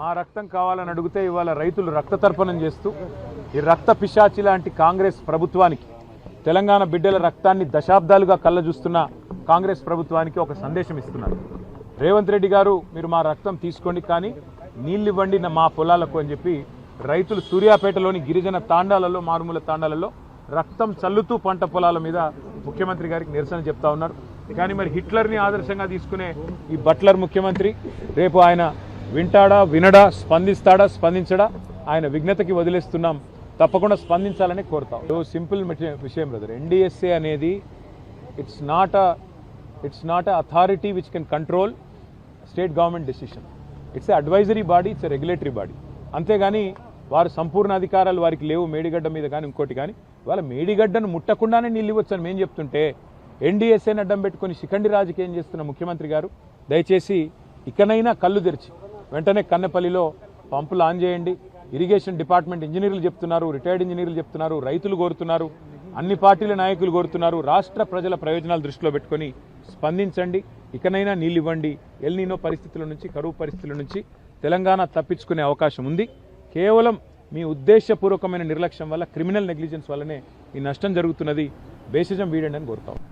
మా రక్తం కావాలని అడిగితే ఇవాళ రైతులు రక్తతర్పణం చేస్తూ ఈ రక్త పిశాచి లాంటి కాంగ్రెస్ ప్రభుత్వానికి, తెలంగాణ బిడ్డల రక్తాన్ని దశాబ్దాలుగా కళ్ళజూస్తున్న కాంగ్రెస్ ప్రభుత్వానికి ఒక సందేశం ఇస్తున్నారు. రేవంత్ రెడ్డి గారు, మీరు మా రక్తం తీసుకోండి కానీ నీళ్ళు ఇవ్వండి మా పొలాలకు అని చెప్పి రైతులు సూర్యాపేటలోని గిరిజన తాండాలలో, మారుమూల తాండాలలో రక్తం చల్లుతూ పంట పొలాల మీద ముఖ్యమంత్రి గారికి నిరసన చెప్తా ఉన్నారు. కానీ మరి హిట్లర్ని ఆదర్శంగా తీసుకునే ఈ బట్లర్ ముఖ్యమంత్రి రేపు ఆయన వింటాడా, వినడా, స్పందిస్తాడా, స్పందించడా, ఆయన విఘ్నతకి వదిలేస్తున్నాం. తప్పకుండా స్పందించాలని కోరుతాం. సింపుల్ విషయం బ్రదర్, ఎన్డీఎస్ఏ అనేది it's not a authority which can control state government decision. It's a advisory body, it's a regulatory body. అంతేగాని వారు సంపూర్ణ అధికారాలు వారికి లేవు మేడిగడ్డ మీద కానీ ఇంకోటి కానీ. వాళ్ళ మేడిగడ్డను ముట్టకుండానే నీళ్ళు ఇవ్వచ్చని మేము చెప్తుంటే ఎన్డీఎస్ఏని అడ్డం పెట్టుకుని శిఖండి రాజకీయం చేస్తున్న ముఖ్యమంత్రి గారు, దయచేసి ఇకనైనా కళ్ళు తెరిచి వెంటనే కన్నెపల్లిలో పంపులు ఆన్ చేయండి. ఇరిగేషన్ డిపార్ట్మెంట్ ఇంజనీర్లు చెప్తున్నారు, రిటైర్డ్ ఇంజనీర్లు చెప్తున్నారు, రైతులు కోరుతున్నారు, అన్ని పార్టీల నాయకులు కోరుతున్నారు. రాష్ట్ర ప్రజల ప్రయోజనాలు దృష్టిలో పెట్టుకొని స్పందించండి. ఇకనైనా నీళ్ళు ఇవ్వండి. ఎల్ నీనో పరిస్థితుల నుంచి, కరువు పరిస్థితుల నుంచి తెలంగాణ తప్పించుకునే అవకాశం ఉంది. కేవలం మీ ఉద్దేశపూర్వకమైన నిర్లక్ష్యం వల్ల, క్రిమినల్ నెగ్లిజెన్స్ వల్లనే ఈ నష్టం జరుగుతున్నది. బేసిజం వీడండి అని కోరుతాం.